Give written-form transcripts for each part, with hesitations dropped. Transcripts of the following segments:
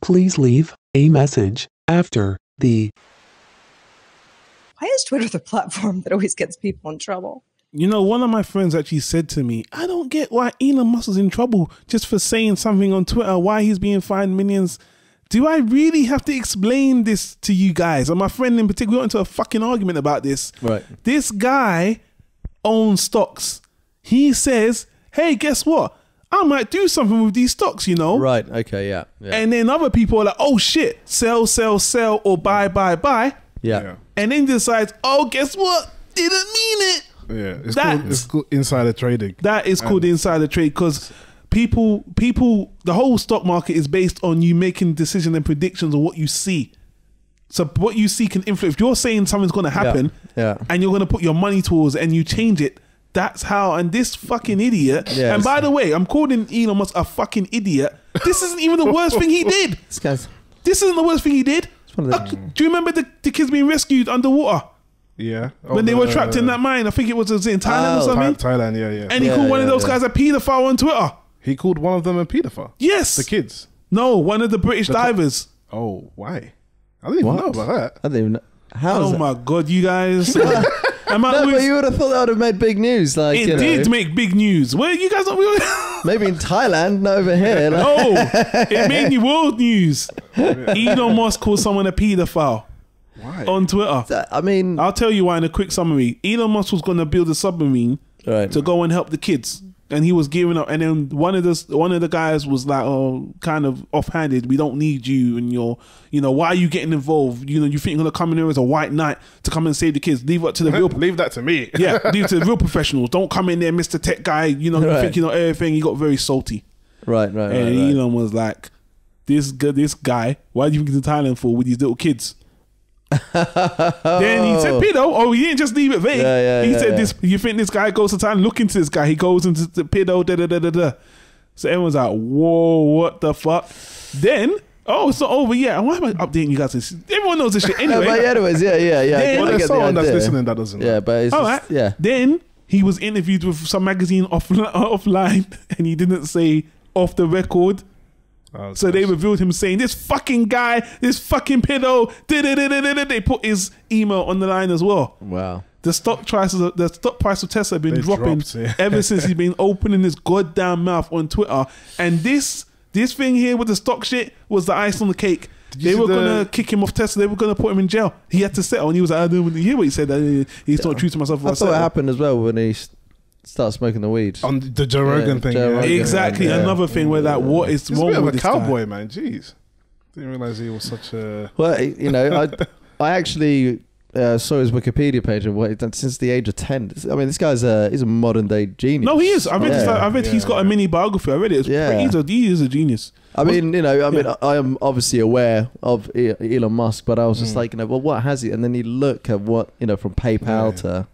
Please leave a message after the. Why is Twitter the platform that always gets people in trouble? You know, one of my friends actually said to me, I don't get why Elon Musk is in trouble just for saying something on Twitter, why he's being fined millions. Do I really have to explain this to you guys? And my friend in particular, we got into a fucking argument about this. Right. This guy owns stocks. He says, hey, guess what? I might do something with these stocks, you know? Right, okay, yeah. And then other people are like, oh shit, sell, sell, sell, or buy, buy, buy. Yeah. And then decides, oh, guess what? Didn't mean it. Yeah, it's called insider trading. That is called insider trade because people, the whole stock market is based on you making decisions and predictions of what you see. So what you see can influence. If you're saying something's going to happen and you're going to put your money towards it and you change it, that's how. And this fucking idiot. Yes. And by the way, I'm calling Elon Musk a fucking idiot. This isn't even the worst thing he did. This isn't the worst thing he did. Do you remember the kids being rescued underwater? Yeah. When they were trapped in that mine. I think it was in Thailand or something. Thailand, yeah. And he called one of those guys a paedophile on Twitter. He called one of them a paedophile? Yes. The kids? No, one of the British divers. Oh, why? I didn't even know about that. I didn't even know. How oh my God, you guys. But you would have thought that would have made big news. Like it did make big news. Where you guys not? Maybe in Thailand, not over here. Like. No, it made world news. Elon Musk called someone a paedophile. Why? On Twitter. I mean, I'll tell you why in a quick summary. Elon Musk was going to build a submarine to go and help the kids. And he was gearing up, and then one of the guys was like, "Oh, kind of offhanded. We don't need you, and why are you getting involved? You think you're gonna come in here as a white knight to come and save the kids? Leave it to the real. Leave that to me. Yeah, leave it to the real professionals. Don't come in there, Mr. Tech guy. You think you know everything. He got very salty. Right. And Elon was like, this guy. Why do you think he's in Thailand for with these little kids? Then he said pedo. Oh, he didn't just leave it vague. He said this. You think this guy goes to Thailand? Look into this guy. He goes into the pedo. So everyone's like, whoa, what the fuck? Then it's not over yet. Why am I updating you guys? Everyone knows this shit anyway. But anyways, yeah. Well, there's someone that's listening that doesn't know. Yeah, but it's just, yeah. Then he was interviewed with some magazine offline, and he didn't say off the record. Oh, so they revealed him saying, this fucking guy, this fucking pedo, they put his email on the line as well. Wow. The stock price of Tesla have been dropping ever since he's been opening his goddamn mouth on Twitter. And this thing here with the stock shit was the ice on the cake. They were going to kick him off Tesla. They were going to put him in jail. He had to settle. And he was like, I didn't hear what he said. He's not true to myself. I thought it happened as well when he start smoking the weed on the Joe Rogan thing. Exactly, another thing where what is He's wrong a bit with of a this cowboy, guy? man. Jeez, didn't realize he was such a. Well, I actually saw his Wikipedia page of what he's done since the age of 10. I mean, this guy's he's a modern day genius. No, he is. I read he's got a mini biography. I read it. He is a genius. I mean, I am obviously aware of Elon Musk, but I was just like, well, what has he? And then you look at what from PayPal to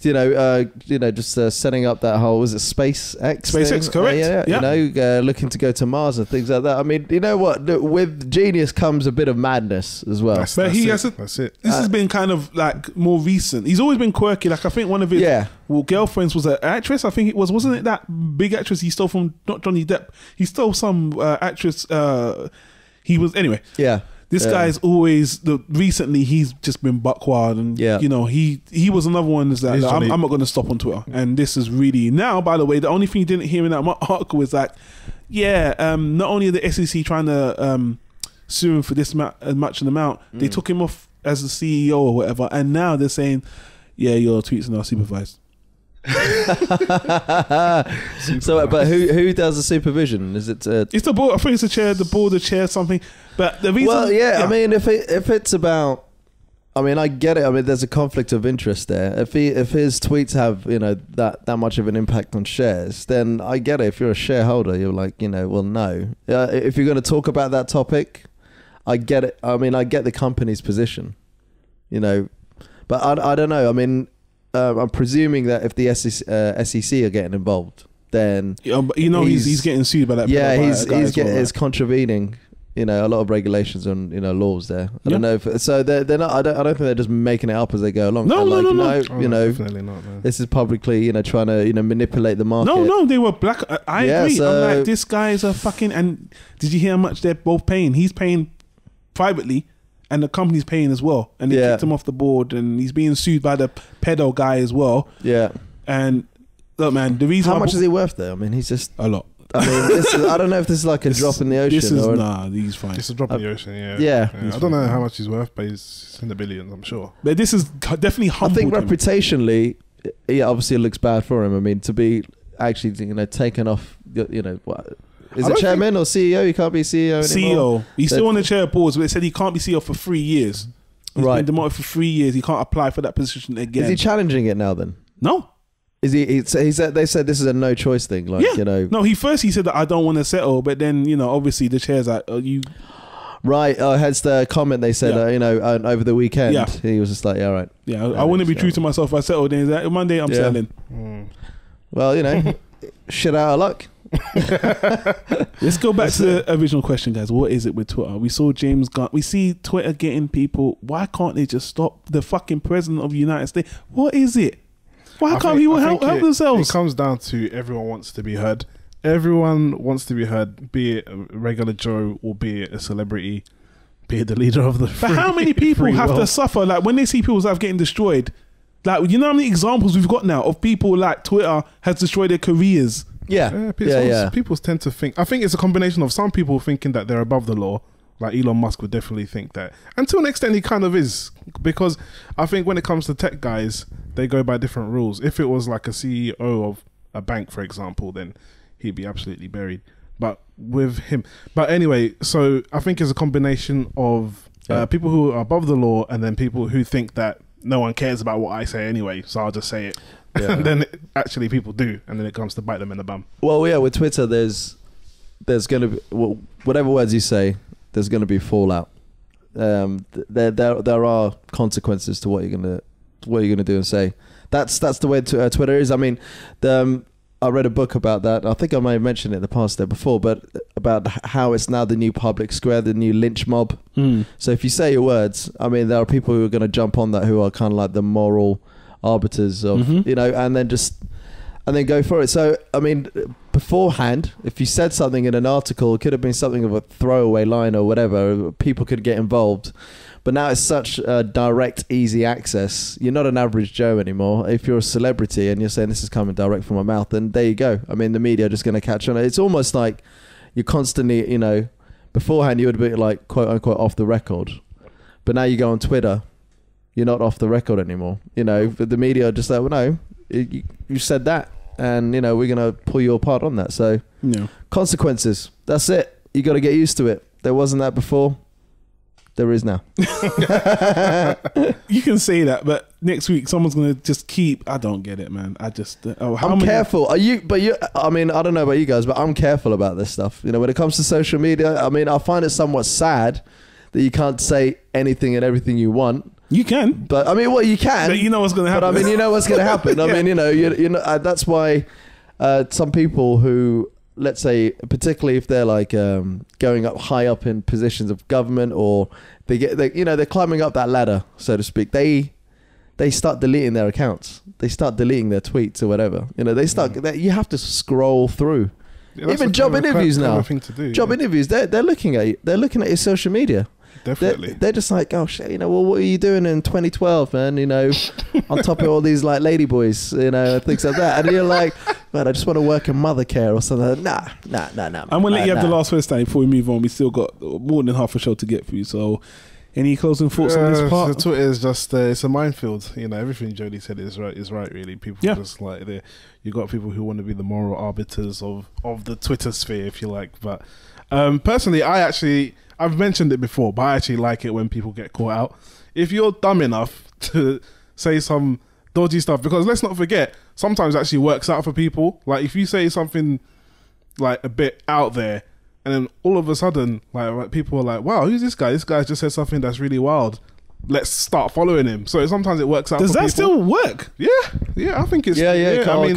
just setting up that whole, was it SpaceX? SpaceX, correct. Looking to go to Mars and things like that. I mean, you know what? With genius comes a bit of madness as well. That's it. This has been kind of like more recent. He's always been quirky. Like I think one of his girlfriends was an actress. I think it wasn't it that big actress he stole from? Not Johnny Depp. He stole some actress. He was anyway. Yeah. This guy's always recently he's just been buck wild, and he was another one that's like, I'm not going to stop on Twitter. And this is really now, by the way, the only thing you didn't hear in that article is like, not only are the SEC trying to sue him for this much an amount, they took him off as the CEO or whatever, and now they're saying, your tweets are now supervised. So, but who does the supervision? Is it? It's the board. I think it's the board, the chair, something. But the reason, I mean, if it's about, I mean, I get it. I mean, there's a conflict of interest there. If his tweets have that much of an impact on shares, then I get it. If you're a shareholder, you're like, well, no. If you're going to talk about that topic, I get it. I mean, I get the company's position, but I don't know. I mean. I'm presuming that if the SEC are getting involved, then he's getting sued by that. He's contravening You know, a lot of regulations and laws there. I don't know if so. They're not. I don't think they're just making it up as they go along. No. Definitely not. No. This is publicly, trying to manipulate the market. No, they were black. I agree. So, I'm like, this guy is a fucking. And did you hear how much they're both paying? He's paying privately, and the company's paying as well. And they kicked him off the board, and he's being sued by the pedo guy as well. Yeah. And look, man, the reason how much is he worth though? I mean, he's just a lot. I mean, I don't know if this is like a drop in the ocean. He's fine. It's a drop in the ocean, Yeah. I don't know how much he's worth, but he's in the billions, I'm sure. But this is definitely humbled I think him. reputationally, obviously it looks bad for him. I mean, to be actually, taken off, what, is it chairman or CEO? He can't be CEO anymore. CEO. He's still on the chair of boards, but they said he can't be CEO for 3 years. He's been demoted for 3 years. He can't apply for that position again. Is he challenging it now then? No. Is he said they said this is a no choice thing, like No, he said that I don't want to settle, but then obviously the chair's like, you. Right, hence the comment they said, over the weekend, he was just like, all right. Yeah, I want to be true to myself. If I settle, then like, Monday I'm selling. Well, shit out of luck. Let's go back to the original question, guys. What is it with Twitter? We saw James Gunn. We see Twitter getting people. Why can't they just stop the fucking president of the United States? What is it? Why can't people help themselves? It comes down to everyone wants to be heard. Everyone wants to be heard, be it a regular Joe or be it a celebrity, be it the leader of the But how many people have to suffer? Like when they see people's life getting destroyed, like how many examples we've got now of people like Twitter has destroyed their careers. People tend to think. I think it's a combination of some people thinking that they're above the law. Like Elon Musk would definitely think that. And to an extent, he kind of is. Because I think when it comes to tech guys, they go by different rules. If it was like a CEO of a bank, for example, then he'd be absolutely buried. But with him. But anyway, so I think it's a combination of people who are above the law and then people who think that no one cares about what I say anyway, so I'll just say it. Yeah. And then actually people do. And then it comes to bite them in the bum. Well, yeah, with Twitter, there's going to be, whatever words you say, there's going to be fallout. There are consequences to what you're gonna do and say. That's the way Twitter is. I mean, I read a book about that. I think I may have mentioned it in the past there before, but about how it's now the new public square, the new lynch mob. So if you say your words, I mean, there are people who are going to jump on that who are kind of like the moral arbiters of and then go for it. So I mean, beforehand, if you said something in an article, it could have been something of a throwaway line or whatever, people could get involved. But now it's such direct, easy access. You're not an average Joe anymore. If you're a celebrity and you're saying this is coming direct from my mouth, then there you go. I mean, the media are just going to catch on. It's almost like you're constantly, beforehand you would be like, quote unquote, off the record. But now you go on Twitter, you're not off the record anymore. But the media are just like, well, no, you said that. And, we're going to pull you apart on that. So, consequences. That's it. You got to get used to it. There wasn't that before. There is now. You can say that, but next week someone's going to just keep... I don't get it, man. I'm careful. I mean, I don't know about you guys, but I'm careful about this stuff. When it comes to social media, I mean, I find it somewhat sad that you can't say anything and everything you want. You can, but I mean, you can. But you know what's going to happen. But I mean, you know what's going to happen. I mean, that's why some people who, let's say, particularly if they're like going up high up in positions of government, or they're climbing up that ladder, so to speak. They start deleting their accounts. They start deleting their tweets or whatever. They start. You have to scroll through. Yeah, even job interviews now. Job interviews. They're looking at you. They're looking at your social media. Definitely. They're just like, oh shit, well, what are you doing in 2012, man? On top of all these like ladyboys, things like that. And you're like, man, I just want to work in mother care or something. Nah. I'm gonna let you have the last word, Stanley, before we move on. We still got more than half a show to get through. So, any closing thoughts on this part? Twitter is just it's a minefield. Everything Jody said is right. Really, people just like you got people who want to be the moral arbiters of the Twitter sphere, if you like. But personally, I've mentioned it before, but I actually like it when people get caught out. If you're dumb enough to say some dodgy stuff, because let's not forget, sometimes it actually works out for people. Like if you say something like a bit out there, and then all of a sudden, like people are like, wow, who's this guy? This guy just said something that's really wild. Let's start following him. So sometimes it works out. Does for that people. still work? Yeah, I think it's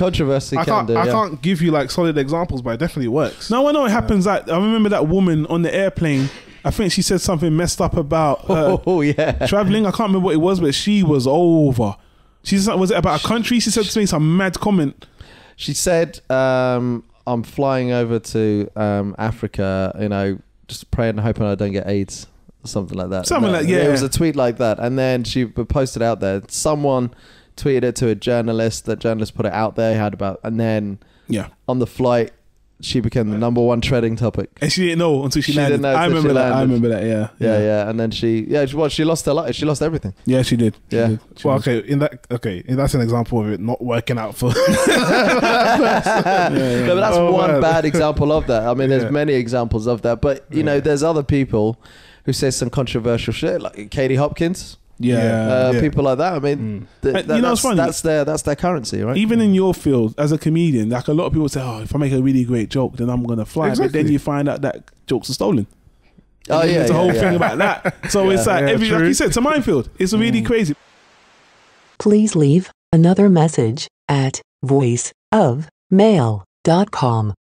controversy. I can't give you like solid examples, but it definitely works. No, I know it happens. Like I remember that woman on the airplane I think she said something messed up about yeah, traveling. I can't remember what it was, but she was over. Was it about a country? She said to me some mad comment. She said, "I'm flying over to Africa. You know, just praying and hoping I don't get AIDS." Something like that. It was a tweet like that, and then she posted out there. Someone tweeted it to a journalist. That journalist put it out there. And then on the flight, she became the #1 trending topic, and she didn't know until she landed. I remember that. Yeah. And then she lost her life. She lost everything. Yeah, she did. Well, that's an example of it not working out for. No, but that's one bad example of that. I mean, there's many examples of that, but you know, there's other people who say some controversial shit, like Katie Hopkins. People like that. I mean, it's funny. That's their currency, right? Even in your field as a comedian, like a lot of people say, "Oh, if I make a really great joke, then I'm gonna fly." Exactly. But then you find out that jokes are stolen. There's a whole thing about that. So it's like like you said, it's a minefield. It's really crazy. Please leave another message at voiceofmail.com.